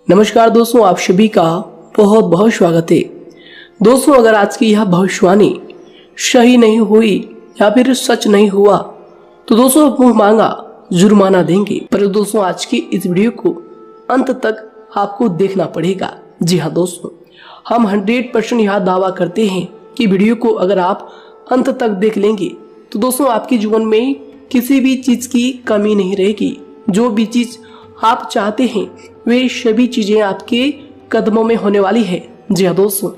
नमस्कार दोस्तों, आप सभी का बहुत बहुत स्वागत है। दोस्तों, अगर आज की यह भविष्यवाणी सही नहीं हुई या फिर सच नहीं हुआ तो दोस्तों मुंह मांगा जुर्माना देंगे। पर दोस्तों, आज की इस वीडियो को अंत तक आपको देखना पड़ेगा। जी हाँ दोस्तों, हम 100% यह दावा करते हैं कि वीडियो को अगर आप अंत तक देख लेंगे तो दोस्तों आपके जीवन में किसी भी चीज की कमी नहीं रहेगी। जो भी चीज आप चाहते हैं वे सभी चीजें आपके कदमों में होने वाली है। जी हाँ दोस्तों,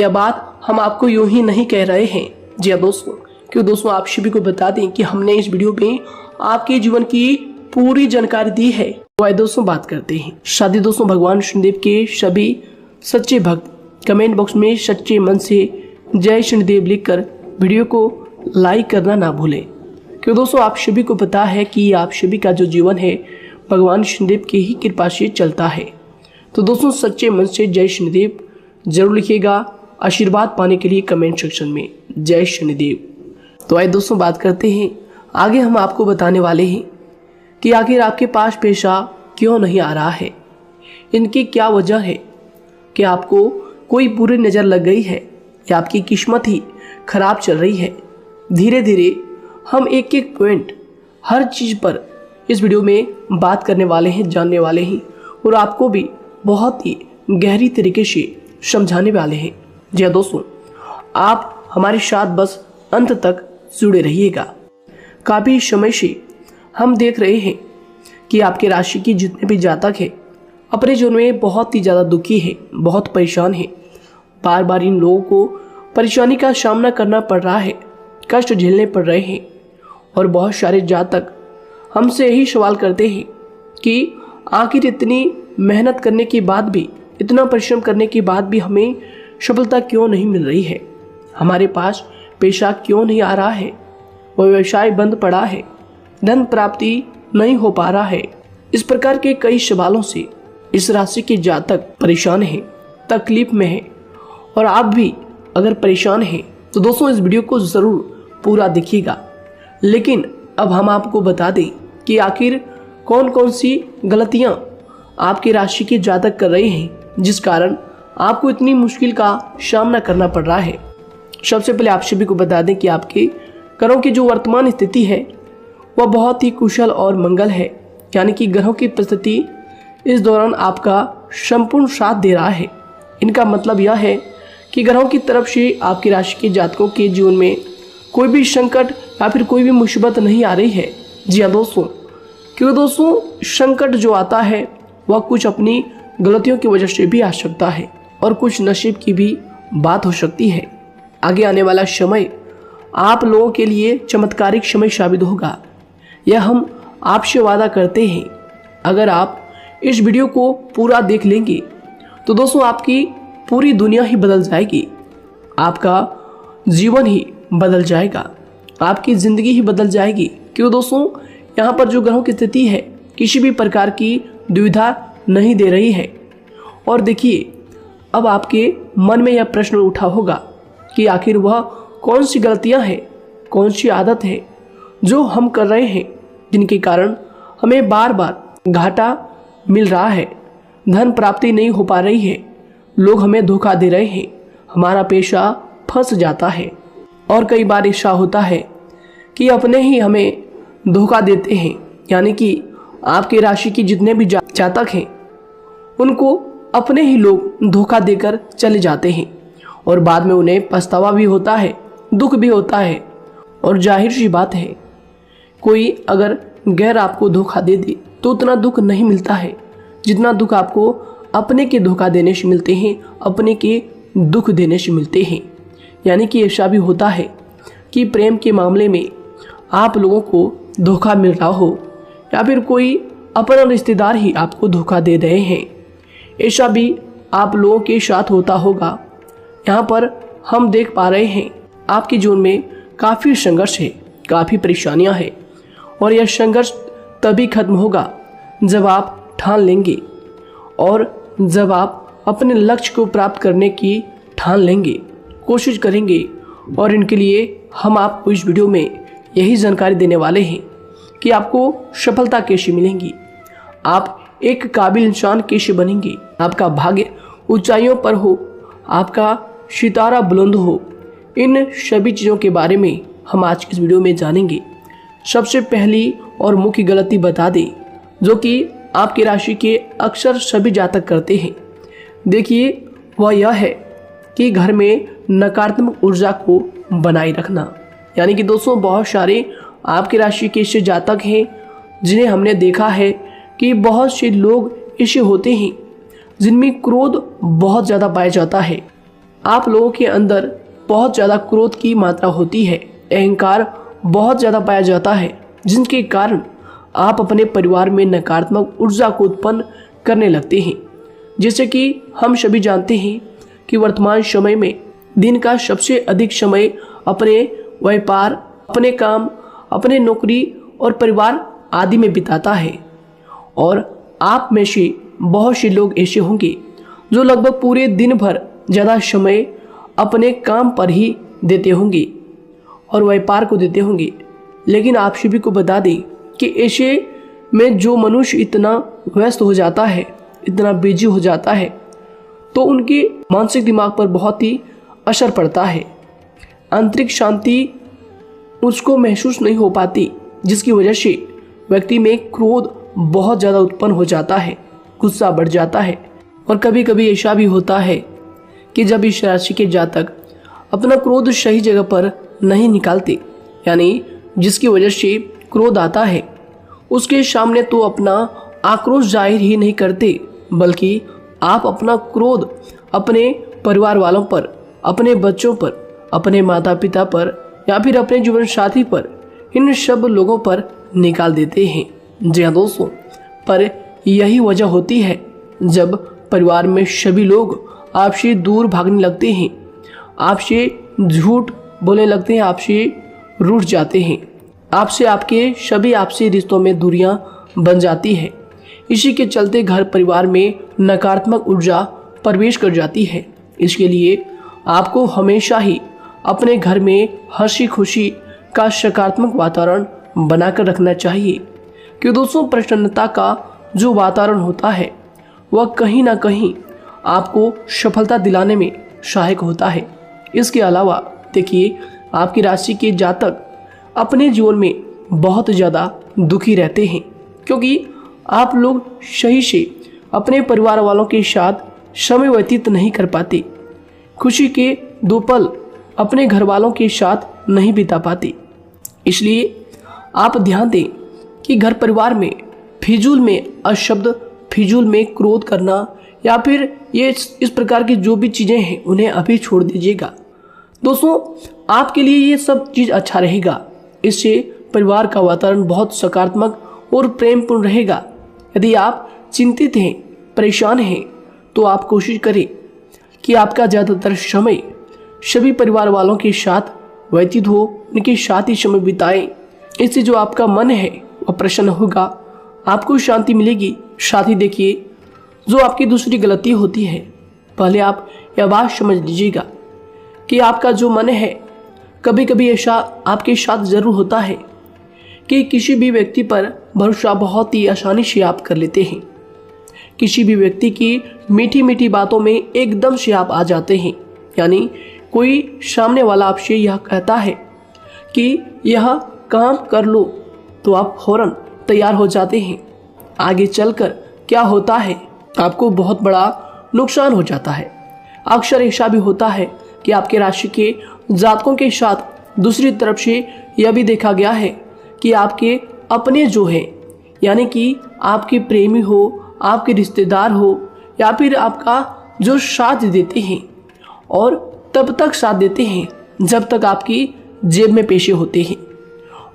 यह बात हम आपको यूं ही नहीं कह रहे हैं। जी हाँ दोस्तों, क्यों दोस्तों आप सभी को बता दें कि हमने इस वीडियो में आपके जीवन की पूरी जानकारी दी है। तो आइए दोस्तों बात करते हैं। शादी दोस्तों, भगवान शनिदेव के सभी सच्चे भक्त कमेंट बॉक्स में सच्चे मन से जय शनिदेव लिखकर वीडियो को लाइक करना ना भूलें। क्यों दोस्तों आप सभी को पता है कि आप सभी का जो जीवन है भगवान शनिदेव की ही कृपा से चलता है। तो दोस्तों सच्चे मन से जय शनिदेव जरूर लिखिएगा आशीर्वाद पाने के लिए कमेंट सेक्शन में जय शनिदेव। तो आइए दोस्तों बात करते हैं। आगे हम आपको बताने वाले हैं कि आखिर आपके पास पैसा क्यों नहीं आ रहा है, इनकी क्या वजह है। कि आपको कोई बुरी नज़र लग गई है या आपकी किस्मत ही खराब चल रही है। धीरे धीरे हम एक एक पॉइंट हर चीज़ पर इस वीडियो में बात करने वाले हैं, जानने वाले हैं और आपको भी बहुत ही गहरी तरीके से समझाने वाले हैं। जी हाँ दोस्तों, आप हमारे साथ बस अंत तक जुड़े रहिएगा। काफ़ी समय से हम देख रहे हैं कि आपके राशि की जितने भी जातक हैं अपने जीवन में बहुत ही ज़्यादा दुखी है, बहुत परेशान है। बार बार इन लोगों को परेशानी का सामना करना पड़ रहा है, कष्ट झेलने पड़ रहे हैं। और बहुत सारे जातक हमसे यही सवाल करते हैं कि आखिर इतनी मेहनत करने के बाद भी, इतना परिश्रम करने के बाद भी हमें सफलता क्यों नहीं मिल रही है, हमारे पास पैसा क्यों नहीं आ रहा है, वह व्यवसाय बंद पड़ा है, धन प्राप्ति नहीं हो पा रहा है। इस प्रकार के कई सवालों से इस राशि के जातक परेशान हैं, तकलीफ में हैं। और आप भी अगर परेशान हैं तो दोस्तों इस वीडियो को ज़रूर पूरा देखिएगा। लेकिन अब हम आपको बता दें कि आखिर कौन कौन सी गलतियां आपकी राशि के जातक कर रहे हैं जिस कारण आपको इतनी मुश्किल का सामना करना पड़ रहा है। सबसे पहले आप सभी को बता दें कि आपके ग्रहों की जो वर्तमान स्थिति है वह बहुत ही कुशल और मंगल है। यानी कि ग्रहों की परिस्थिति इस दौरान आपका संपूर्ण साथ दे रहा है। इनका मतलब यह है कि ग्रहों की तरफ से आपकी राशि के जातकों के जीवन में कोई भी संकट या फिर कोई भी मुसीबत नहीं आ रही है। जी हाँ दोस्तों, क्योंकि दोस्तों संकट जो आता है वह कुछ अपनी गलतियों की वजह से भी आ सकता है और कुछ नसीब की भी बात हो सकती है। आगे आने वाला समय आप लोगों के लिए चमत्कारिक समय साबित होगा, यह हम आपसे वादा करते हैं। अगर आप इस वीडियो को पूरा देख लेंगे तो दोस्तों आपकी पूरी दुनिया ही बदल जाएगी, आपका जीवन ही बदल जाएगा, आपकी ज़िंदगी ही बदल जाएगी। क्यों दोस्तों यहाँ पर जो ग्रहों की स्थिति है किसी भी प्रकार की दुविधा नहीं दे रही है। और देखिए, अब आपके मन में यह प्रश्न उठा होगा कि आखिर वह कौन सी गलतियाँ हैं, कौन सी आदत है जो हम कर रहे हैं जिनके कारण हमें बार बार घाटा मिल रहा है, धन प्राप्ति नहीं हो पा रही है, लोग हमें धोखा दे रहे हैं, हमारा पैसा फंस जाता है। और कई बार ऐसा होता है कि अपने ही हमें धोखा देते हैं। यानी कि आपकी राशि की जितने भी जातक हैं उनको अपने ही लोग धोखा देकर चले जाते हैं और बाद में उन्हें पछतावा भी होता है, दुख भी होता है। और जाहिर सी बात है, कोई अगर गैर आपको धोखा दे दे तो उतना दुख नहीं मिलता है जितना दुख आपको अपने के धोखा देने से मिलते हैं, अपने के दुख देने से मिलते हैं। यानी कि ऐसा भी होता है कि प्रेम के मामले में आप लोगों को धोखा मिल रहा हो या फिर कोई अपना रिश्तेदार ही आपको धोखा दे रहे हैं, ऐसा भी आप लोगों के साथ होता होगा। यहाँ पर हम देख पा रहे हैं आपके जीवन में काफ़ी संघर्ष है, काफ़ी परेशानियाँ हैं। और यह संघर्ष तभी खत्म होगा जब आप ठान लेंगे और जब आप अपने लक्ष्य को प्राप्त करने की ठान लेंगे, कोशिश करेंगे। और इनके लिए हम आपको इस वीडियो में यही जानकारी देने वाले हैं कि आपको सफलता कैसे मिलेंगी, आप एक काबिल इंसान कैसे बनेंगे, आपका भाग्य ऊंचाइयों पर हो, आपका सितारा बुलंद हो, इन सभी चीज़ों के बारे में हम आज की इस वीडियो में जानेंगे। सबसे पहली और मुख्य गलती बता दें जो कि आपकी राशि के अक्सर सभी जातक करते हैं, देखिए वह यह है कि घर में नकारात्मक ऊर्जा को बनाए रखना। यानी कि दोस्तों बहुत सारे आपकी राशि के ऐसे जातक हैं जिन्हें हमने देखा है कि बहुत से लोग ऐसे होते हैं जिनमें क्रोध बहुत ज़्यादा पाया जाता है। आप लोगों के अंदर बहुत ज़्यादा क्रोध की मात्रा होती है, अहंकार बहुत ज़्यादा पाया जाता है, जिनके कारण आप अपने परिवार में नकारात्मक ऊर्जा को उत्पन्न करने लगते हैं। जैसे कि हम सभी जानते हैं कि वर्तमान समय में दिन का सबसे अधिक समय अपने व्यापार, अपने काम, अपने नौकरी और परिवार आदि में बिताता है। और आप में से बहुत से लोग ऐसे होंगे जो लगभग पूरे दिन भर ज़्यादा समय अपने काम पर ही देते होंगे और व्यापार को देते होंगे। लेकिन आप सभी को बता दें कि ऐसे में जो मनुष्य इतना व्यस्त हो जाता है, इतना बिजी हो जाता है, तो उनके मानसिक दिमाग पर बहुत ही असर पड़ता है। आंतरिक शांति उसको महसूस नहीं हो पाती, जिसकी वजह से व्यक्ति में क्रोध बहुत ज़्यादा उत्पन्न हो जाता है, गुस्सा बढ़ जाता है। और कभी कभी ऐसा भी होता है कि जब इस राशि के जातक अपना क्रोध सही जगह पर नहीं निकालते, यानी जिसकी वजह से क्रोध आता है, उसके सामने तो अपना आक्रोश जाहिर ही नहीं करते, बल्कि आप अपना क्रोध अपने परिवार वालों पर, अपने बच्चों पर, अपने माता पिता पर या फिर अपने जीवन साथी पर, इन सब लोगों पर निकाल देते हैं। जी हाँ दोस्तों, पर यही वजह होती है जब परिवार में सभी लोग आपसे दूर भागने लगते हैं, आपसे झूठ बोलने लगते हैं, आपसे रूठ जाते हैं, आपसे आपके सभी आपसी रिश्तों में दूरियां बन जाती है। इसी के चलते घर परिवार में नकारात्मक ऊर्जा प्रवेश कर जाती है। इसके लिए आपको हमेशा ही अपने घर में हंसी खुशी का सकारात्मक वातावरण बनाकर रखना चाहिए कि दोस्तों प्रसन्नता का जो वातावरण होता है वह कहीं ना कहीं आपको सफलता दिलाने में सहायक होता है। इसके अलावा देखिए आपकी राशि के जातक अपने जीवन में बहुत ज़्यादा दुखी रहते हैं, क्योंकि आप लोग सही से अपने परिवार वालों के साथ समय व्यतीत नहीं कर पाते, खुशी के दो पल अपने घर वालों के साथ नहीं बिता पाते। इसलिए आप ध्यान दें कि घर परिवार में फिजूल में अशब्द, फिजूल में क्रोध करना या फिर ये इस प्रकार की जो भी चीज़ें हैं उन्हें अभी छोड़ दीजिएगा। दोस्तों आपके लिए ये सब चीज़ अच्छा रहेगा। इससे परिवार का वातावरण बहुत सकारात्मक और प्रेमपूर्ण रहेगा। यदि आप चिंतित हैं, परेशान हैं, तो आप कोशिश करें कि आपका ज़्यादातर समय सभी परिवार वालों के साथ व्यतीत हो, उनके साथ ही समय बिताएं। इससे जो आपका मन है वह प्रसन्न होगा, आपको शांति मिलेगी। साथ ही देखिए जो आपकी दूसरी गलती होती है, पहले आप यह बात समझ लीजिएगा कि आपका जो मन है, कभी कभी ऐसा आपके साथ ज़रूर होता है कि किसी भी व्यक्ति पर भरोसा बहुत ही आसानी से आप कर लेते हैं। किसी भी व्यक्ति की मीठी मीठी बातों में एकदम से आप आ जाते हैं। यानी कोई सामने वाला आपसे यह कहता है कि यह काम कर लो तो आप फौरन तैयार हो जाते हैं। आगे चलकर क्या होता है, आपको बहुत बड़ा नुकसान हो जाता है। अक्सर ऐसा भी होता है कि आपके राशि के जातकों के साथ दूसरी तरफ से यह भी देखा गया है कि आपके अपने जो हैं, यानी कि आपके प्रेमी हो, आपके रिश्तेदार हो या फिर आपका जो साथ देते हैं, और तब तक साथ देते हैं जब तक आपकी जेब में पैसे होते हैं,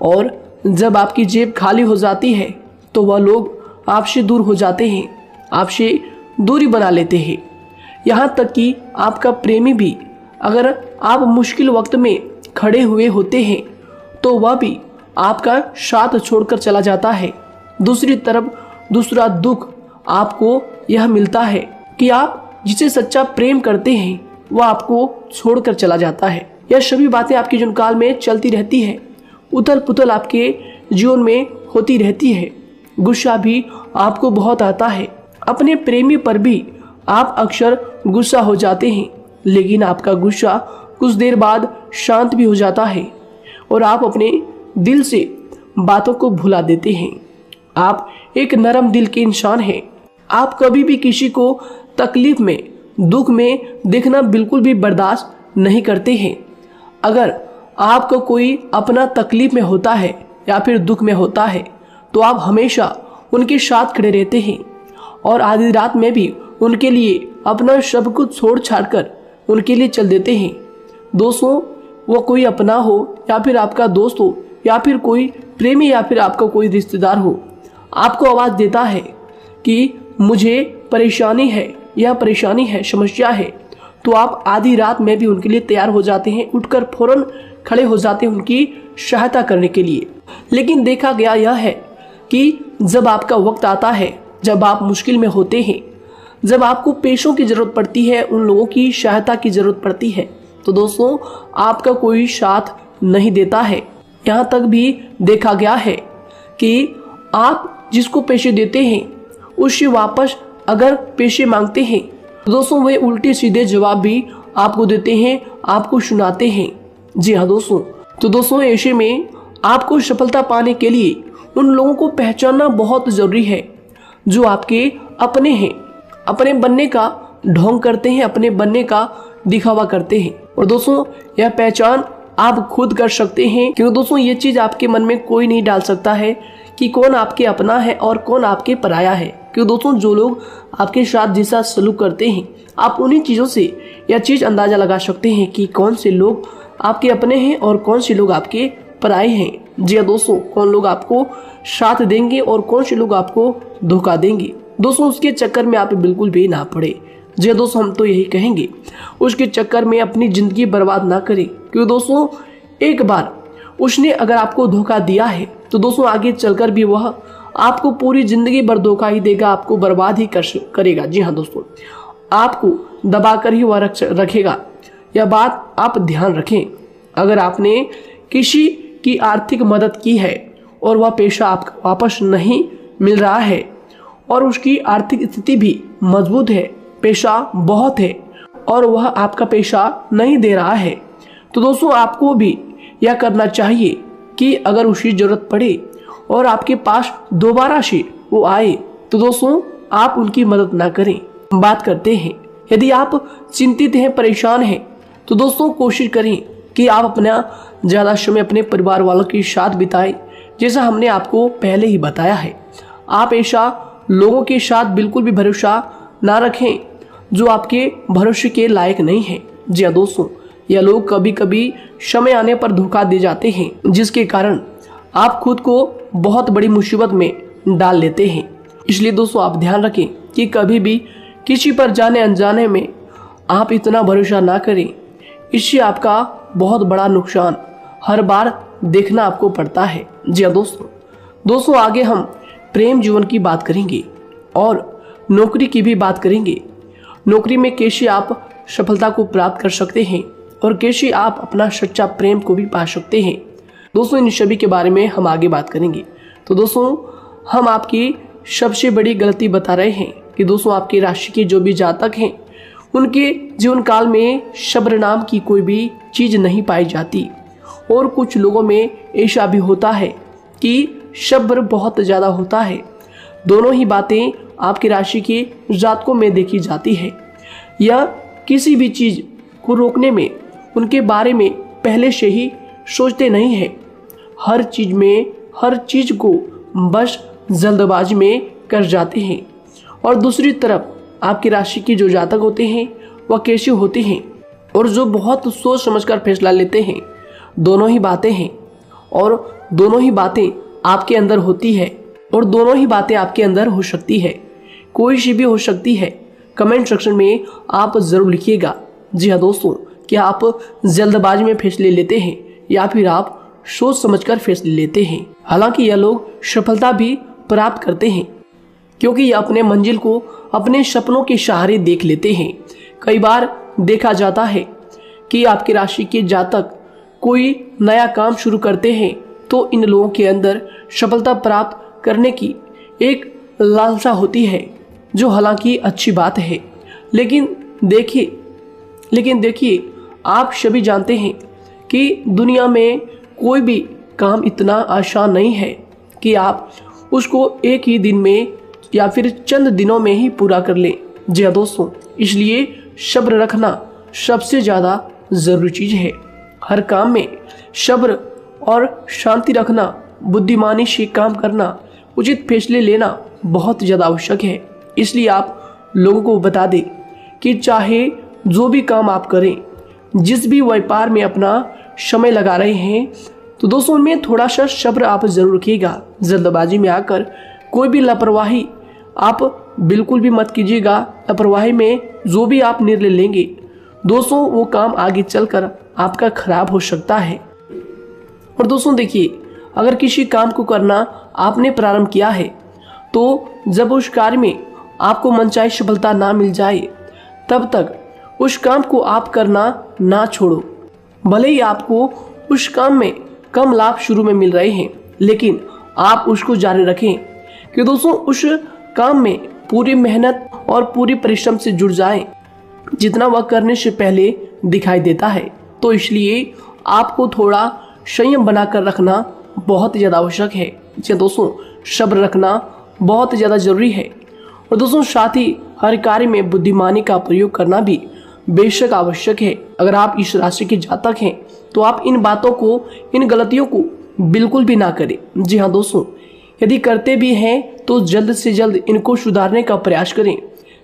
और जब आपकी जेब खाली हो जाती है तो वह लोग आपसे दूर हो जाते हैं, आपसे दूरी बना लेते हैं। यहाँ तक कि आपका प्रेमी भी अगर आप मुश्किल वक्त में खड़े हुए होते हैं तो वह भी आपका साथ छोड़कर चला जाता है। दूसरी तरफ दूसरा दुख आपको यह मिलता है कि आप जिसे सच्चा प्रेम करते हैं वह आपको छोड़कर चला जाता है। यह सभी बातें आपके जीवन काल में चलती रहती है, उथल पुथल आपके जीवन में होती रहती है। गुस्सा भी आपको बहुत आता है। अपने प्रेमी पर भी आप अक्सर गुस्सा हो जाते हैं, लेकिन आपका गुस्सा कुछ देर बाद शांत भी हो जाता है और आप अपने दिल से बातों को भुला देते हैं। आप एक नरम दिल के इंसान हैं। आप कभी भी किसी को तकलीफ में, दुख में देखना बिल्कुल भी बर्दाश्त नहीं करते हैं। अगर आपको कोई अपना तकलीफ में होता है या फिर दुख में होता है तो आप हमेशा उनके साथ खड़े रहते हैं और आधी रात में भी उनके लिए अपना सब कुछ छोड़ छाड़ कर उनके लिए चल देते हैं। दोस्तों, वो कोई अपना हो या फिर आपका दोस्त हो या फिर कोई प्रेमी या फिर आपका कोई रिश्तेदार हो, आपको आवाज़ देता है कि मुझे परेशानी है, यह परेशानी है, समस्या है, तो आप आधी रात में भी उनके लिए तैयार हो जाते हैं, उठकर फौरन खड़े हो जाते हैं उनकी सहायता करने के लिए। लेकिन देखा गया यह है कि जब आपका वक्त आता है, जब आप मुश्किल में होते हैं, जब आपको पैसों की ज़रूरत पड़ती है, उन लोगों की सहायता की ज़रूरत पड़ती है, तो दोस्तों आपका कोई साथ नहीं देता है। यहाँ तक भी देखा गया है कि आप जिसको पैसे देते हैं उससे वापस अगर पैसे मांगते हैं तो दोस्तों वे उल्टे सीधे जवाब भी आपको देते हैं, आपको सुनाते हैं। जी हाँ दोस्तों, तो दोस्तों ऐसे में आपको सफलता पाने के लिए उन लोगों को पहचानना बहुत ज़रूरी है जो आपके अपने हैं, अपने बनने का ढोंग करते हैं, अपने बनने का दिखावा करते हैं। और दोस्तों यह पहचान आप खुद कर सकते हैं, क्योंकि दोस्तों ये चीज़ आपके मन में कोई नहीं डाल सकता है कि कौन आपके अपना है और कौन आपके पराया है। क्योंकि दोस्तों जो लोग आपके साथ जैसा सलूक करते हैं, आप उन्हीं चीज़ों से यह चीज़ अंदाज़ा लगा सकते हैं कि कौन से लोग आपके अपने हैं और कौन से लोग आपके पराए हैं। जी हाँ दोस्तों, कौन लोग आपको साथ देंगे और कौन से लोग आपको धोखा देंगे। दोस्तों उसके चक्कर में आप बिल्कुल भी ना पड़े। जी हाँ दोस्तों, हम तो यही कहेंगे उसके चक्कर में अपनी ज़िंदगी बर्बाद ना करें, क्योंकि दोस्तों एक बार उसने अगर आपको धोखा दिया है तो दोस्तों आगे चलकर भी वह आपको पूरी ज़िंदगी भर धोखा ही देगा, आपको बर्बाद ही करेगा। जी हाँ दोस्तों, आपको दबा कर ही वह रखेगा। यह बात आप ध्यान रखें। अगर आपने किसी की आर्थिक मदद की है और वह पैसा आपको वापस नहीं मिल रहा है और उसकी आर्थिक स्थिति भी मजबूत है, पैसा बहुत है और वह आपका पैसा नहीं दे रहा है, तो दोस्तों आपको भी यह करना चाहिए कि अगर उसकी ज़रूरत पड़े और आपके पास दोबारा से वो आए तो दोस्तों आप उनकी मदद ना करें। बात करते हैं, यदि आप चिंतित हैं, परेशान हैं, तो दोस्तों कोशिश करें कि आप अपना ज़्यादा समय अपने परिवार वालों के साथ बिताएं, जैसा हमने आपको पहले ही बताया है। आप ऐसा लोगों के साथ बिल्कुल भी भरोसा ना रखें जो आपके भरोसे के लायक नहीं है। जी हाँ दोस्तों, यह लोग कभी कभी समय आने पर धोखा दे जाते हैं, जिसके कारण आप खुद को बहुत बड़ी मुसीबत में डाल लेते हैं। इसलिए दोस्तों आप ध्यान रखें कि कभी भी किसी पर जाने अनजाने में आप इतना भरोसा ना करें, इससे आपका बहुत बड़ा नुकसान हर बार देखना आपको पड़ता है। जी हाँ दोस्तों आगे हम प्रेम जीवन की बात करेंगे और नौकरी की भी बात करेंगे। नौकरी में कैसे आप सफलता को प्राप्त कर सकते हैं और कैसे आप अपना सच्चा प्रेम को भी पा सकते हैं। दोस्तों इन सभी के बारे में हम आगे बात करेंगे। तो दोस्तों हम आपकी सबसे बड़ी गलती बता रहे हैं कि दोस्तों आपकी राशि के जो भी जातक हैं उनके जीवन काल में सब्र नाम की कोई भी चीज़ नहीं पाई जाती, और कुछ लोगों में ऐसा भी होता है कि सब्र बहुत ज़्यादा होता है। दोनों ही बातें आपकी राशि के जातकों में देखी जाती है। या किसी भी चीज़ को रोकने में उनके बारे में पहले से ही सोचते नहीं हैं, हर चीज़ को बस जल्दबाजी में कर जाते हैं। और दूसरी तरफ आपकी राशि के जो जातक होते हैं वह कैसे होते हैं और जो बहुत सोच समझकर फैसला लेते हैं। दोनों ही बातें हैं और दोनों ही बातें आपके अंदर होती है और दोनों ही बातें आपके अंदर हो सकती है, कोई सी भी हो सकती है। कमेंट सेक्शन में आप ज़रूर लिखिएगा। जी हाँ दोस्तों, क्या आप जल्दबाजी में फैसले लेते हैं या फिर आप सोच समझकर फैसले लेते हैं। हालांकि यह लोग सफलता भी प्राप्त करते हैं क्योंकि ये अपने मंजिल को अपने सपनों के सहारे देख लेते हैं। कई बार देखा जाता है कि आपकी राशि के जातक कोई नया काम शुरू करते हैं तो इन लोगों के अंदर सफलता प्राप्त करने की एक लालसा होती है, जो हालांकि अच्छी बात है, लेकिन देखिए आप सभी जानते हैं कि दुनिया में कोई भी काम इतना आसान नहीं है कि आप उसको एक ही दिन में या फिर चंद दिनों में ही पूरा कर लें। जी हाँ दोस्तों, इसलिए सब्र रखना सबसे ज़्यादा ज़रूरी चीज़ है। हर काम में सब्र और शांति रखना, बुद्धिमानी से काम करना, उचित फैसले लेना बहुत ज़्यादा आवश्यक है। इसलिए आप लोगों को बता दें कि चाहे जो भी काम आप करें, जिस भी व्यापार में अपना समय लगा रहे हैं, तो दोस्तों उनमें थोड़ा सा सब्र आप जरूर रखिएगा। जल्दबाजी में आकर कोई भी लापरवाही आप बिल्कुल भी मत कीजिएगा। लापरवाही में जो भी आप निर्णय लेंगे दोस्तों, वो काम आगे चलकर आपका खराब हो सकता है। और दोस्तों देखिए, अगर किसी काम को करना आपने प्रारंभ किया है, तो जब उस कार्य में आपको मनचाही सफलता ना मिल जाए, तब तक उस काम को आप करना ना छोड़ो। भले ही आपको उस काम में कम लाभ शुरू में मिल रहे हैं, लेकिन आप उसको जारी रखें कि दोस्तों उस काम में पूरी मेहनत और पूरी परिश्रम से जुड़ जाएं, जितना वह करने से पहले दिखाई देता है। तो इसलिए आपको थोड़ा संयम बनाकर रखना बहुत ज़्यादा आवश्यक है। जी दोस्तों, सब्र रखना बहुत ज़्यादा जरूरी है। और दोस्तों साथ ही हर कार्य में बुद्धिमानी का प्रयोग करना भी बेशक आवश्यक है। अगर आप इस राशि के जातक हैं, तो आप इन बातों को, इन गलतियों को बिल्कुल भी ना करें। जी हाँ दोस्तों, यदि करते भी हैं तो जल्द से जल्द इनको सुधारने का प्रयास करें।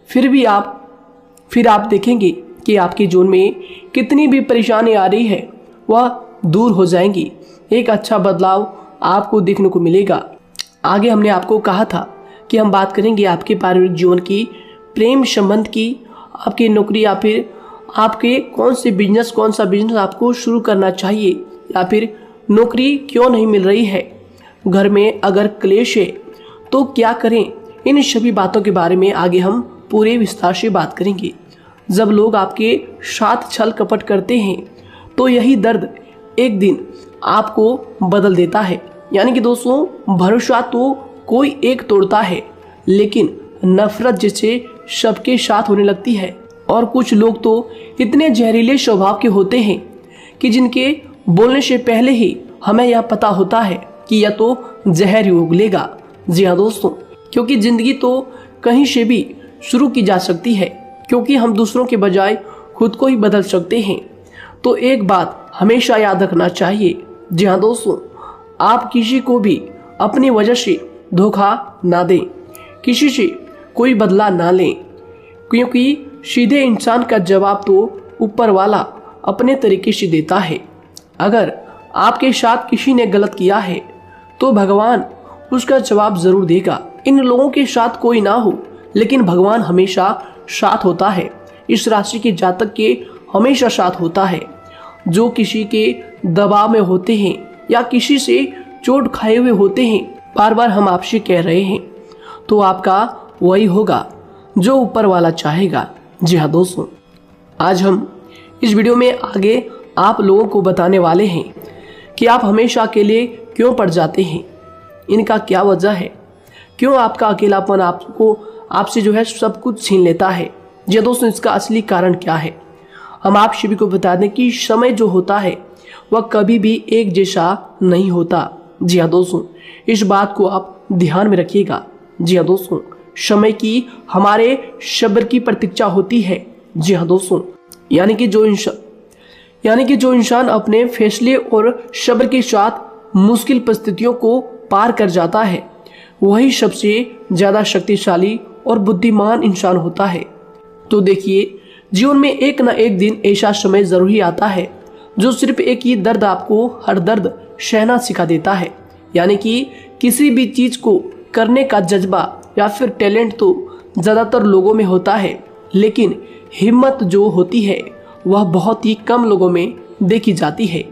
फिर आप देखेंगे कि आपके जीवन में कितनी भी परेशानी आ रही है, वह दूर हो जाएंगी। एक अच्छा बदलाव आपको देखने को मिलेगा। आगे हमने आपको कहा था कि हम बात करेंगे आपके पारिवारिक जीवन की, प्रेम संबंध की, आपकी नौकरी या फिर आपके कौन सा बिजनेस आपको शुरू करना चाहिए, या फिर नौकरी क्यों नहीं मिल रही है, घर में अगर क्लेश है तो क्या करें। इन सभी बातों के बारे में आगे हम पूरे विस्तार से बात करेंगे। जब लोग आपके साथ छल कपट करते हैं, तो यही दर्द एक दिन आपको बदल देता है। यानी कि दोस्तों, भरोसा तो कोई एक तोड़ता है, लेकिन नफरत जैसे सबके साथ होने लगती है। और कुछ लोग तो इतने जहरीले स्वभाव के होते हैं कि जिनके बोलने से पहले ही हमें यह पता होता है कि यह तो जहर ही उगलेगा। जी हाँ दोस्तों, क्योंकि जिंदगी तो कहीं से भी शुरू की जा सकती है, क्योंकि हम दूसरों के बजाय खुद को ही बदल सकते हैं। तो एक बात हमेशा याद रखना चाहिए। जी हाँ दोस्तों, आप किसी को भी अपनी वजह से धोखा ना दें, किसी से कोई बदला ना लें, क्योंकि सीधे इंसान का जवाब तो ऊपर वाला अपने तरीके से देता है। अगर आपके साथ किसी ने गलत किया है, तो भगवान उसका जवाब जरूर देगा। इन लोगों के साथ कोई ना हो, लेकिन भगवान हमेशा साथ होता है। इस राशि के जातक के हमेशा साथ होता है। जो किसी के दबाव में होते हैं या किसी से चोट खाए हुए होते हैं, बार बार हम आपसे कह रहे हैं, तो आपका वही होगा जो ऊपर वाला चाहेगा। जी हाँ दोस्तों, आज हम इस वीडियो में आगे आप लोगों को बताने वाले हैं कि आप हमेशा अकेले क्यों पड़ जाते हैं, इनका क्या वजह है, क्यों आपका अकेलापन आपसे जो है सब कुछ छीन लेता है। जी दोस्तों, इसका असली कारण क्या है, हम आप सभी को बता दें कि समय जो होता है वह कभी भी एक जैसा नहीं होता। जी हाँ दोस्तों, इस बात को आप ध्यान में रखिएगा। जी हाँ दोस्तों, समय की हमारे सब्र की प्रतीक्षा होती है। जी हाँ दोस्तों, यानी कि जो इंसान अपने फैसले और सब्र के साथ मुश्किल परिस्थितियों को पार कर जाता है, वही सबसे ज्यादा शक्तिशाली और बुद्धिमान इंसान होता है। तो देखिए, जीवन में एक ना एक दिन ऐसा समय जरूर ही आता है जो सिर्फ एक ही दर्द आपको हर दर्द सहना सिखा देता है। यानी कि किसी भी चीज को करने का जज्बा या फिर टैलेंट तो ज्यादातर लोगों में होता है, लेकिन हिम्मत जो होती है वह बहुत ही कम लोगों में देखी जाती है।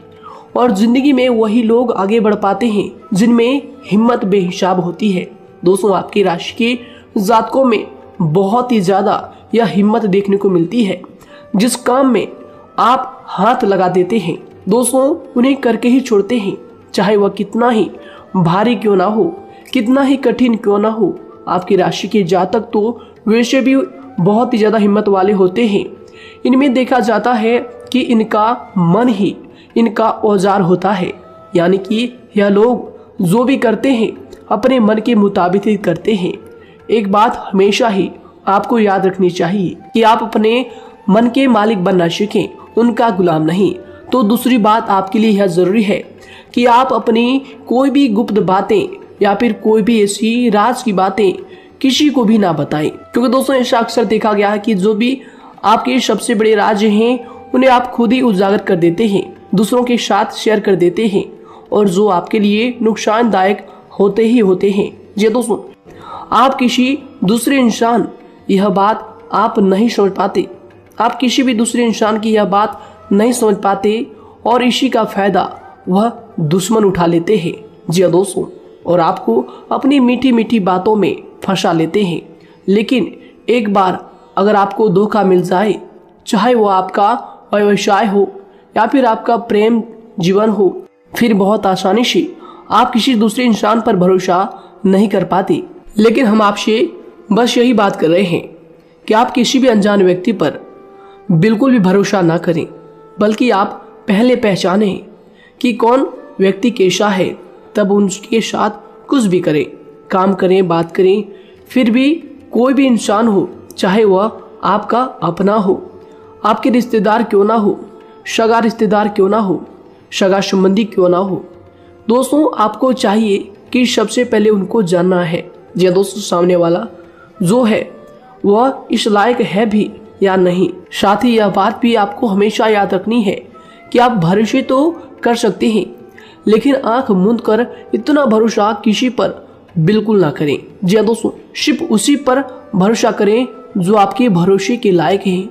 और जिंदगी में वही लोग आगे बढ़ पाते हैं जिनमें हिम्मत बेहिसाब होती है। दोस्तों, आपकी राशि के जातकों में बहुत ही ज्यादा यह हिम्मत देखने को मिलती है। जिस काम में आप हाथ लगा देते हैं दोस्तों, उन्हें करके ही छोड़ते हैं, चाहे वह कितना ही भारी क्यों ना हो, कितना ही कठिन क्यों ना हो, आपकी राशि के जातक तो वैसे भी बहुत ही ज़्यादा हिम्मत वाले होते हैं। इनमें देखा जाता है कि इनका मन ही इनका औजार होता है, यानी कि यह लोग जो भी करते हैं अपने मन के मुताबिक ही करते हैं। एक बात हमेशा ही आपको याद रखनी चाहिए कि आप अपने मन के मालिक बनना सीखें, उनका गुलाम नहीं। तो दूसरी बात आपके लिए यह जरूरी है कि आप अपनी कोई भी गुप्त बातें या फिर कोई भी ऐसी राज की बातें किसी को भी ना बताएं, क्योंकि दोस्तों ऐसा अक्सर देखा गया है कि जो भी आपके सबसे बड़े राज हैं उन्हें आप खुद ही उजागर कर देते हैं, दूसरों के साथ शेयर कर देते हैं, और जो आपके लिए नुकसानदायक होते ही होते हैं। जी दोस्तों, आप किसी दूसरे इंसान यह बात आप नहीं समझ पाते, आप किसी भी दूसरे इंसान की यह बात नहीं समझ पाते, और इसी का फायदा वह दुश्मन उठा लेते हैं। जी दोस्तों, और आपको अपनी मीठी मीठी बातों में फंसा लेते हैं। लेकिन एक बार अगर आपको धोखा मिल जाए, चाहे वो आपका व्यवसाय हो या फिर आपका प्रेम जीवन हो, फिर बहुत आसानी से आप किसी दूसरे इंसान पर भरोसा नहीं कर पाते। लेकिन हम आपसे बस यही बात कर रहे हैं कि आप किसी भी अनजान व्यक्ति पर बिल्कुल भी भरोसा ना करें, बल्कि आप पहले पहचानें कि कौन व्यक्ति कैसा है, तब उनके साथ कुछ भी करें, काम करें, बात करें। फिर भी कोई भी इंसान हो, चाहे वह आपका अपना हो, आपके रिश्तेदार क्यों ना हो, सगा रिश्तेदार क्यों ना हो, सगा संबंधी क्यों ना हो, दोस्तों आपको चाहिए कि सबसे पहले उनको जानना है या दोस्तों सामने वाला जो है वह इस लायक है भी या नहीं। साथ ही यह बात भी आपको हमेशा याद रखनी है कि आप भरोसे तो कर सकते हैं, लेकिन आंख मूंद कर इतना भरोसा किसी पर बिल्कुल ना करें। जी दोस्तों, सिर्फ उसी पर भरोसा करें जो आपके भरोसे के लायक है,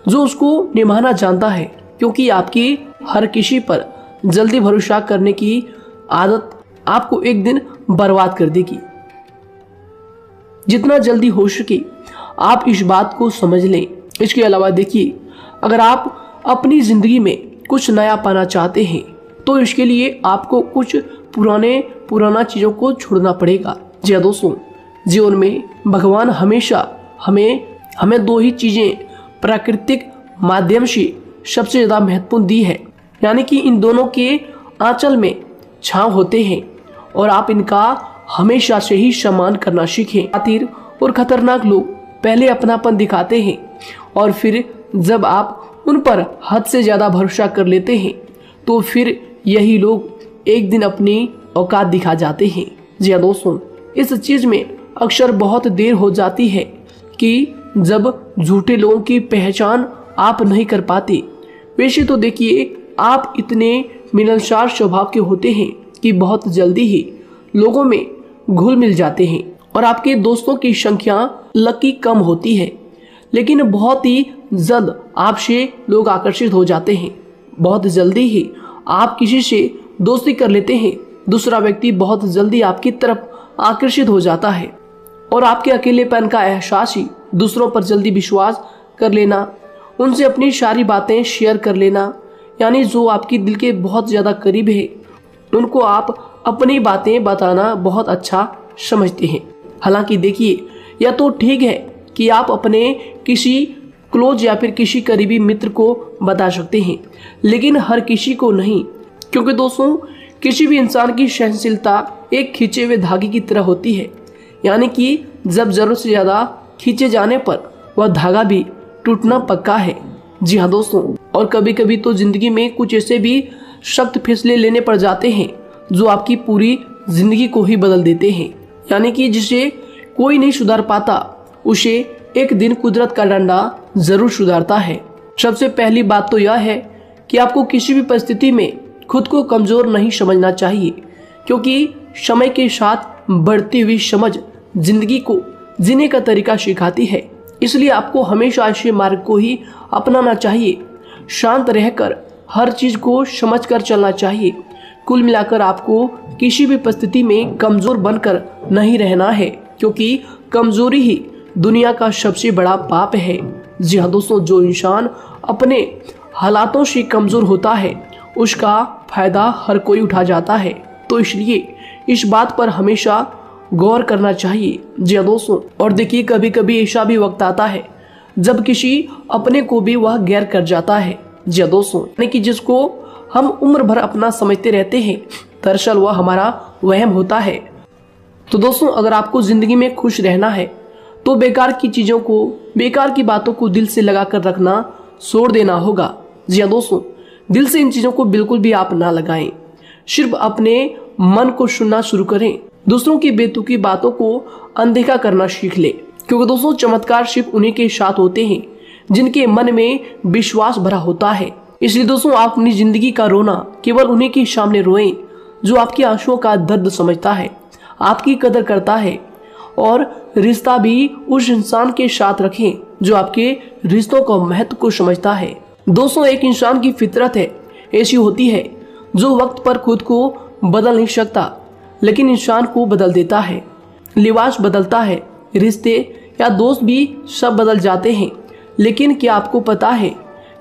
जो उसको निभाना जानता है, क्योंकि आपकी हर किसी पर जल्दी भरोसा करने की आदत आपको एक दिन बर्बाद कर देगी। जितना जल्दी हो सके आप इस बात को समझ लें। इसके अलावा देखिए, अगर आप अपनी जिंदगी में कुछ नया पाना चाहते हैं तो इसके लिए आपको कुछ पुराना चीजों को छोड़ना पड़ेगा। जी दोस्तों, जीवन में भगवान हमेशा हमें दो ही चीजें प्राकृतिक माध्यम से सबसे ज्यादा महत्वपूर्ण दी है, यानी कि इन दोनों के आंचल में छांव होते हैं, और आप इनका हमेशा से ही सम्मान करना सीखें। खातिर और खतरनाक लोग पहले अपनापन दिखाते हैं, और फिर जब आप उन पर हद से ज्यादा भरोसा कर लेते हैं तो फिर यही लोग एक दिन अपनी औकात दिखा जाते हैं। जी हाँ दोस्तों, इस चीज में अक्सर बहुत देर हो जाती है कि जब झूठे लोगों की पहचान आप नहीं कर पाते। वैसे तो देखिए, आप इतने मिलनसार स्वभाव के होते हैं कि बहुत जल्दी ही लोगों में घुल मिल जाते हैं, और आपके दोस्तों की संख्या लकी कम होती है, लेकिन बहुत ही जल्द आपसे लोग आकर्षित हो जाते हैं। बहुत जल्दी ही आप किसी से दोस्ती कर लेते हैं, दूसरा व्यक्ति बहुत जल्दी आपकी तरफ आकर्षित हो जाता है, और आपके अकेलेपन का एहसास ही दूसरों पर जल्दी विश्वास कर लेना, उनसे अपनी सारी बातें शेयर कर लेना, यानी जो आपके दिल के बहुत ज़्यादा करीब है उनको आप अपनी बातें बताना बहुत अच्छा समझते हैं। हालांकि देखिए, यह तो ठीक है कि आप अपने किसी क्लोज या फिर किसी करीबी मित्र को बता सकते हैं, लेकिन हर किसी को नहीं, क्योंकि दोस्तों किसी भी इंसान की सहनशीलता एक खींचे हुए धागे की तरह होती है, यानी कि जब जरूरत से ज़्यादा खींचे जाने पर वह धागा भी टूटना पक्का है। जी हाँ दोस्तों, और कभी कभी तो जिंदगी में कुछ ऐसे भी सख्त फैसले लेने पड़ जाते हैं जो आपकी पूरी जिंदगी को ही बदल देते हैं, यानी कि जिसे कोई नहीं सुधार पाता उसे एक दिन कुदरत का डंडा जरूर सुधारता है। सबसे पहली बात तो यह है कि आपको किसी भी परिस्थिति में खुद को कमजोर नहीं समझना चाहिए, क्योंकि समय के साथ बढ़ती हुई समझ जिंदगी को जीने का तरीका सिखाती है। इसलिए आपको हमेशा ऐसे मार्ग को ही अपनाना चाहिए, शांत रहकर हर चीज को समझकर चलना चाहिए। कुल मिलाकर आपको किसी भी परिस्थिति में कमजोर बनकर नहीं रहना है, क्योंकि कमजोरी ही दुनिया का सबसे बड़ा पाप है। जी हाँ दोस्तों, जो इंसान अपने हालातों से कमजोर होता है उसका फायदा हर कोई उठा जाता है। तो इसलिए इस बात पर हमेशा गौर करना चाहिए। जी हाँ दोस्तों, और देखिए कभी कभी ऐसा भी वक्त आता है जब किसी अपने को भी वह गैर कर जाता है। जी हाँ दोस्तों, यानी कि जिसको हम उम्र भर अपना समझते रहते हैं, दरअसल वह हमारा वहम होता है। तो दोस्तों, अगर आपको जिंदगी में खुश रहना है तो बेकार की चीजों को, बेकार की बातों को दिल से लगा कर रखना छोड़ देना होगा। जी हाँ दोस्तों, दिल से इन चीजों को बिल्कुल भी आप ना लगाएं। सिर्फ अपने मन को सुनना शुरू करें। दूसरों की बेतुकी बातों को अनदेखा करना सीख ले, क्योंकि दोस्तों चमत्कार सिर्फ उन्हीं के साथ होते हैं जिनके मन में विश्वास भरा होता है। इसलिए दोस्तों, आप अपनी जिंदगी का रोना केवल उन्हीं के सामने रोएं जो आपके आंसुओं का दर्द समझता है, आपकी कदर करता है, और रिश्ता भी उस इंसान के साथ रखें जो आपके रिश्तों का महत्व को समझता है। दोस्तों, एक इंसान की फितरत है ऐसी होती है जो वक्त पर खुद को बदल नहीं सकता, लेकिन इंसान को बदल देता है। लिबास बदलता है, रिश्ते या दोस्त भी सब बदल जाते हैं, लेकिन क्या आपको पता है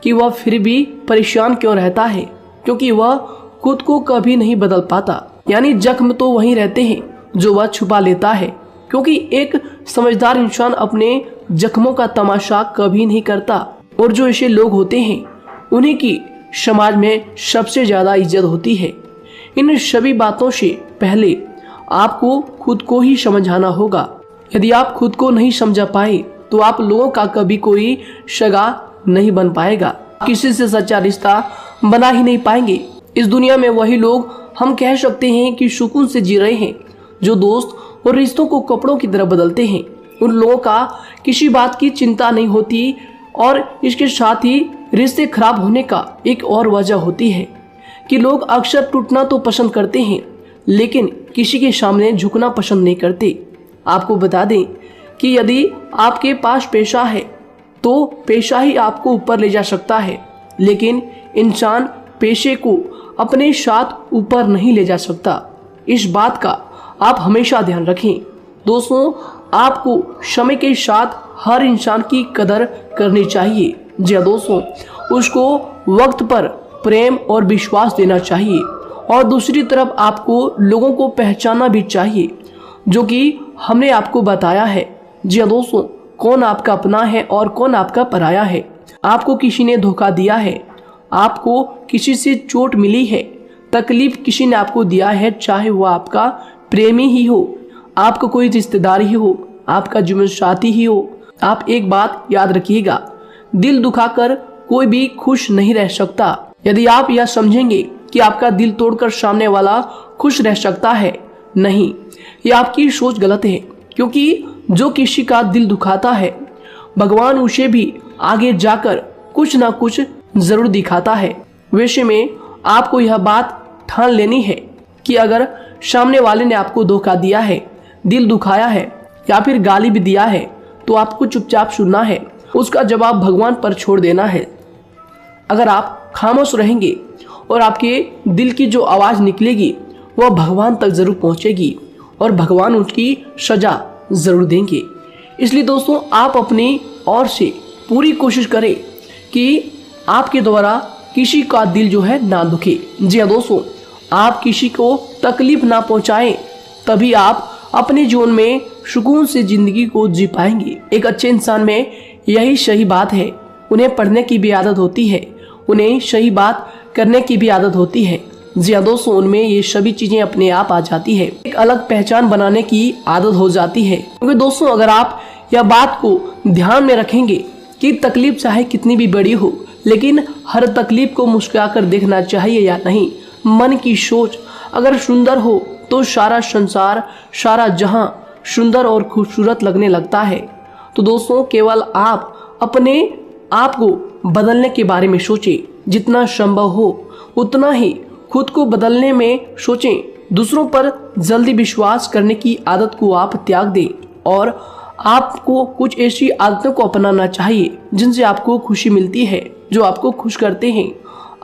कि वह फिर भी परेशान क्यों रहता है? क्योंकि वह खुद को कभी नहीं बदल पाता। यानी जख्म तो वहीं रहते हैं जो वह छुपा लेता है, क्योंकि एक समझदार इंसान अपने जख्मों का तमाशा कभी नहीं करता। और जो ऐसे लोग होते हैं उन्हीं की समाज में सबसे ज्यादा इज्जत होती है। इन सभी बातों से पहले आपको खुद को ही समझाना होगा। यदि आप खुद को नहीं समझा पाए तो आप लोगों का कभी कोई सगा नहीं बन पाएगा, किसी से सच्चा रिश्ता बना ही नहीं पाएंगे। इस दुनिया में वही लोग हम कह सकते हैं कि सुकून से जी रहे हैं जो दोस्त और रिश्तों को कपड़ों की तरह बदलते हैं। उन लोगों का किसी बात की चिंता नहीं होती, और इसके साथ ही रिश्ते खराब होने का एक और वजह होती है कि लोग अक्सर टूटना तो पसंद करते हैं, लेकिन किसी के सामने झुकना पसंद नहीं करते। आपको बता दें कि यदि आपके पास पैसा है तो पैसा ही आपको ऊपर ले जा सकता है, लेकिन इंसान पैसे को अपने साथ ऊपर नहीं ले जा सकता। इस बात का आप हमेशा ध्यान रखें। दोस्तों, आपको समय के साथ हर इंसान की कदर करनी चाहिए। जी हाँ दोस्तों, उसको वक्त पर प्रेम और विश्वास देना चाहिए, और दूसरी तरफ आपको लोगों को पहचानना भी चाहिए जो कि हमने आपको बताया है। जी हाँ दोस्तों, कौन आपका अपना है और कौन आपका पराया है। आपको किसी ने धोखा दिया है, आपको किसी से चोट मिली है, तकलीफ किसी ने आपको दिया है, चाहे वो आपका प्रेमी ही हो, आपका कोई रिश्तेदार ही हो, आपका जीवन साथी ही हो। आप एक बात याद रखिएगा, दिल दुखाकर कोई भी खुश नहीं रह सकता। यदि आप यह समझेंगे कि आपका दिल तोड़कर सामने वाला खुश रह सकता है, नहीं, यह आपकी सोच गलत है। क्योंकि जो किसी का दिल दुखाता है, भगवान उसे भी आगे जाकर कुछ ना कुछ जरूर दिखाता है। वैसे में आपको यह बात ठान लेनी है कि अगर सामने वाले ने आपको धोखा दिया है, दिल दुखाया है या फिर गाली भी दिया है, तो आपको चुपचाप सुनना है, उसका जवाब भगवान पर छोड़ देना है। अगर आप खामोश रहेंगे और आपके दिल की जो आवाज निकलेगी वह भगवान तक जरूर पहुंचेगी, और भगवान उसकी सजा जरूर देंगे। इसलिए दोस्तों, आप अपनी ओर से पूरी कोशिश करें कि आपके द्वारा किसी का दिल जो है ना दुखे। जी हाँ दोस्तों, आप किसी को तकलीफ ना पहुंचाएं, तभी आप अपने जीवन में सुकून से जिंदगी को जी पाएंगे। एक अच्छे इंसान में यही सही बात है। उन्हें पढ़ने की भी आदत होती है, उन्हें सही बात करने की भी आदत होती है। जी हाँ दोस्तों, उनमें ये सभी चीजें अपने आप आ जाती है। एक अलग पहचान बनाने की आदत हो जाती है। क्योंकि दोस्तों, अगर आप यह बात को ध्यान में रखेंगे कि तकलीफ चाहे कितनी भी बड़ी हो, लेकिन हर तकलीफ को मुस्कुराकर देखना चाहिए या नहीं। मन की सोच अगर सुंदर हो तो सारा संसार, सारा जहां सुंदर और खूबसूरत लगने लगता है। तो दोस्तों, केवल आप अपने आप को बदलने के बारे में सोचें, जितना संभव हो उतना ही खुद को बदलने में सोचें। दूसरों पर जल्दी विश्वास करने की आदत को आप त्याग दें, और आपको कुछ ऐसी आदतों को अपनाना चाहिए जिनसे आपको खुशी मिलती है, जो आपको खुश करते हैं,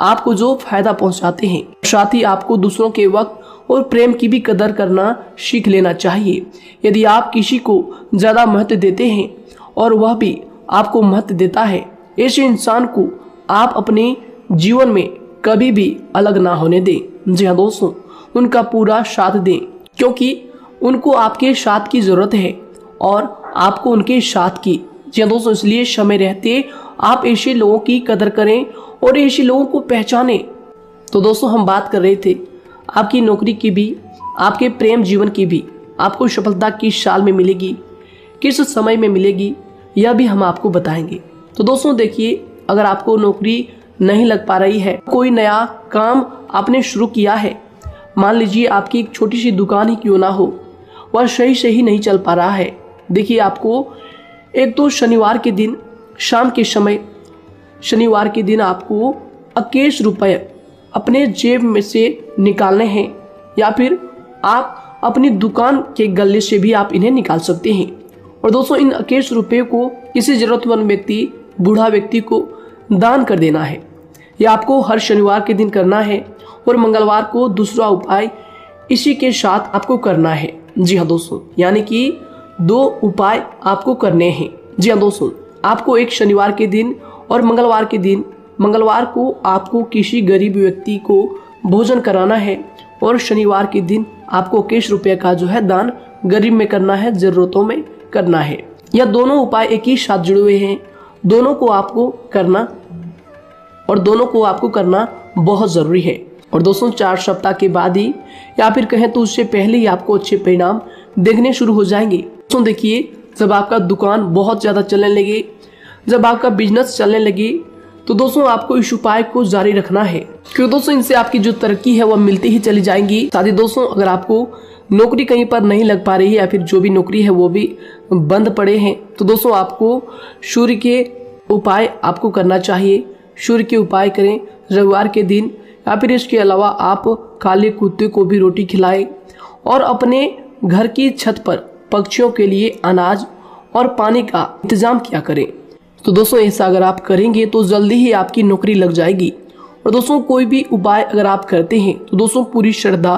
आपको जो फायदा पहुंचाते हैं। साथ ही आपको दूसरों के वक्त और प्रेम की भी कदर करना सीख लेना चाहिए। यदि आप किसी को ज्यादा महत्व देते हैं और वह भी आपको महत्व देता है, ऐसे इंसान को आप अपने जीवन में कभी भी अलग ना होने दें। जी हाँ दोस्तों, उनका पूरा साथ दें, क्योंकि उनको आपके साथ की ज़रूरत है और आपको उनके साथ की। जी हाँ दोस्तों, इसलिए समय रहते आप ऐसे लोगों की कदर करें और ऐसे लोगों को पहचानें। तो दोस्तों हम बात कर रहे थे आपकी नौकरी की भी, आपके प्रेम जीवन की भी। आपको सफलता किस साल में मिलेगी, किस समय में मिलेगी, यह भी हम आपको बताएंगे। तो दोस्तों देखिए, अगर आपको नौकरी नहीं लग पा रही है, कोई नया काम आपने शुरू किया है, मान लीजिए आपकी एक छोटी सी दुकान ही क्यों ना हो, वह सही से ही नहीं चल पा रहा है। देखिए आपको एक तो शनिवार के दिन शाम के समय, शनिवार के दिन आपको 21 रुपये अपने जेब में से निकालने हैं, या फिर आप अपनी दुकान के गले से भी आप इन्हें निकाल सकते हैं। और दोस्तों इन 21 रुपये को किसी जरूरतमंद व्यक्ति, बूढ़ा व्यक्ति को दान कर देना है। यह आपको हर शनिवार के दिन करना है और मंगलवार को दूसरा उपाय इसी के साथ आपको करना है। जी हाँ दोस्तों, यानी कि 2 उपाय आपको करने हैं। जी हाँ दोस्तों, आपको एक शनिवार के दिन और मंगलवार के दिन, मंगलवार को आपको किसी गरीब व्यक्ति को भोजन कराना है और शनिवार के दिन आपको 21 रुपये का जो है दान गरीब में करना है, जरूरतों में करना है। यह दोनों उपाय एक ही साथ जुड़े हुए हैं, दोनों को आपको करना और दोनों को आपको करना बहुत ज़रूरी है। और दोस्तों 4 सप्ताह के बाद ही, या फिर कहें तो उससे पहले ही आपको अच्छे परिणाम देखने शुरू हो जाएंगे। दोस्तों देखिए, जब आपका दुकान बहुत ज़्यादा चलने लगे, जब आपका बिजनेस चलने लगे, तो दोस्तों आपको इस उपाय को जारी रखना है, क्योंकि दोस्तों इनसे आपकी जो तरक्की है वह मिलती ही चली जाएंगी। साथ ही दोस्तों अगर आपको नौकरी कहीं पर नहीं लग पा रही है, या फिर जो भी नौकरी है वो भी बंद पड़े हैं, तो दोस्तों आपको सूर्य के उपाय आपको करना चाहिए। सूर्य के उपाय करें रविवार के दिन, या फिर इसके अलावा आप काले कुत्ते को भी रोटी खिलाएं और अपने घर की छत पर पक्षियों के लिए अनाज और पानी का इंतजाम किया करें। तो दोस्तों ऐसा अगर आप करेंगे तो जल्दी ही आपकी नौकरी लग जाएगी। और दोस्तों कोई भी उपाय अगर आप करते हैं तो दोस्तों पूरी श्रद्धा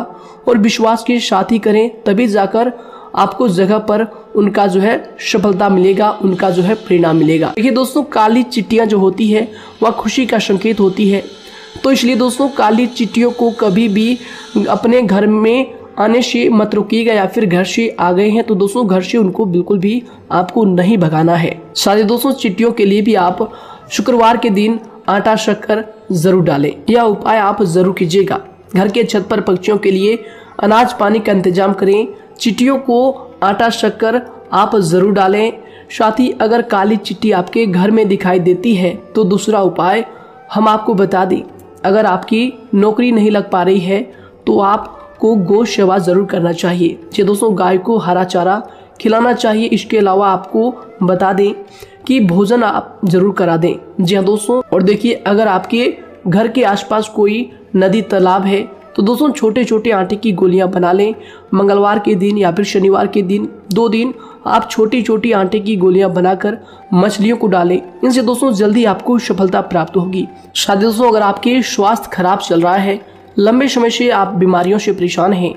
और विश्वास के साथ ही करें, तभी जाकर आपको जगह पर उनका जो है सफलता मिलेगा, उनका जो है परिणाम मिलेगा। देखिए दोस्तों, काली चिट्टियां जो होती है वह खुशी का संकेत होती है, तो इसलिए दोस्तों काली चिट्टियों को कभी भी अपने घर में आने से मत रोकिएगा, या फिर घर से आ गए हैं तो दोस्तों घर से उनको बिल्कुल भी आपको नहीं भगाना है। साथ दोस्तों चिट्टियों के लिए भी आप शुक्रवार के दिन आटा शक्कर जरूर डालें, यह उपाय आप जरूर कीजिएगा। घर के छत पर पक्षियों के लिए अनाज पानी का इंतजाम करें, चिट्टियों को आटा शक्कर आप जरूर डालें। साथ ही अगर काली चिट्टी आपके घर में दिखाई देती है तो दूसरा उपाय हम आपको बता दें, अगर आपकी नौकरी नहीं लग पा रही है तो आपको गौ सेवा जरूर करना चाहिए। जी दोस्तों, गाय को हरा चारा खिलाना चाहिए। इसके अलावा आपको बता दें कि भोजन आप जरूर करा दें। जी हाँ दोस्तों, और देखिए अगर आपके घर के आसपास कोई नदी तालाब है तो दोस्तों छोटे छोटे आटे की गोलियां बना लें। मंगलवार के दिन या फिर शनिवार के दिन 2 दिन आप छोटी छोटी आटे की गोलियां बनाकर मछलियों को डालें। इनसे दोस्तों जल्दी आपको सफलता प्राप्त होगी। साथ ही दोस्तों अगर आपके स्वास्थ्य खराब चल रहा है, लंबे समय से आप बीमारियों से परेशान हैं,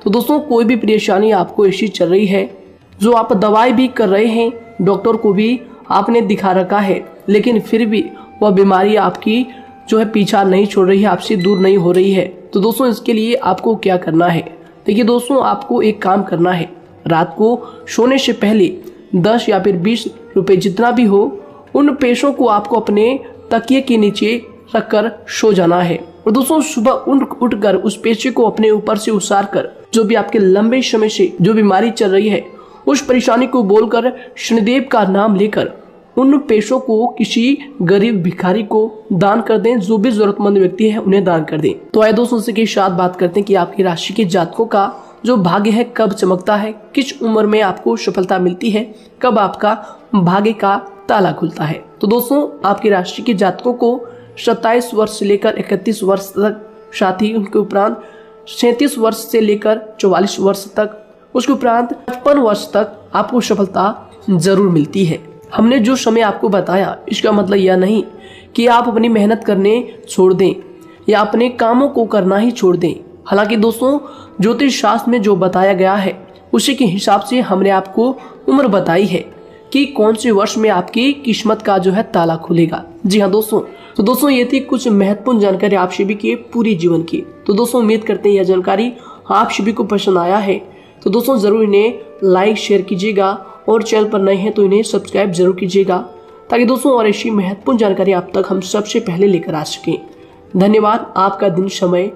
तो दोस्तों कोई भी परेशानी आपको ऐसी चल रही है जो आप दवाई भी कर रहे हैं, डॉक्टर को भी आपने दिखा रखा है, लेकिन फिर भी वह बीमारी आपकी जो है पीछा नहीं छोड़ रही है, आपसे दूर नहीं हो रही है, तो दोस्तों इसके लिए आपको क्या करना है। देखिए दोस्तों, आपको एक काम करना है, रात को सोने से पहले 10 या फिर 20 रुपए जितना भी हो, उन पैसों को आपको अपने तकिए के नीचे रखकर सो जाना है। और दोस्तों सुबह उठकर उस पैसे को अपने ऊपर से उतार कर, जो भी आपके लंबे समय से जो बीमारी चल रही है उस परेशानी को बोलकर शनिदेव का नाम लेकर उन पैसों को किसी गरीब भिखारी को दान कर दें। जो भी जरूरतमंद व्यक्ति है उन्हें दान कर दें। तो आइए दोस्तों इसी के साथ बात करते हैं कि आपकी राशि के जातकों का जो भाग्य है कब चमकता है, किस उम्र में आपको सफलता मिलती है, कब आपका भाग्य का ताला खुलता है। तो दोस्तों आपकी राशि के जातकों को 27 वर्ष से लेकर 31 वर्ष तक, साथ ही उनके उपरांत 37 वर्ष से लेकर 44 वर्ष तक, उसके उपरांत 55 वर्ष तक आपको सफलता जरूर मिलती है। हमने जो समय आपको बताया इसका मतलब यह नहीं कि आप अपनी मेहनत करने छोड़ दें या अपने कामों को करना ही छोड़ दें। हालांकि दोस्तों ज्योतिष शास्त्र में जो बताया गया है उसी के हिसाब से हमने आपको उम्र बताई है कि कौन से वर्ष में आपकी किस्मत का जो है ताला खुलेगा। जी हाँ दोस्तों, तो दोस्तों ये थी कुछ महत्वपूर्ण जानकारी आप सभी के पूरी जीवन की। तो दोस्तों उम्मीद करते हैं यह जानकारी आप सभी को पसंद आया है। तो दोस्तों ज़रूर इन्हें लाइक शेयर कीजिएगा और चैनल पर नए हैं तो इन्हें सब्सक्राइब जरूर कीजिएगा, ताकि दोस्तों और ऐसी महत्वपूर्ण जानकारी आप तक हम सबसे पहले लेकर आ सकें। धन्यवाद। आपका दिन समय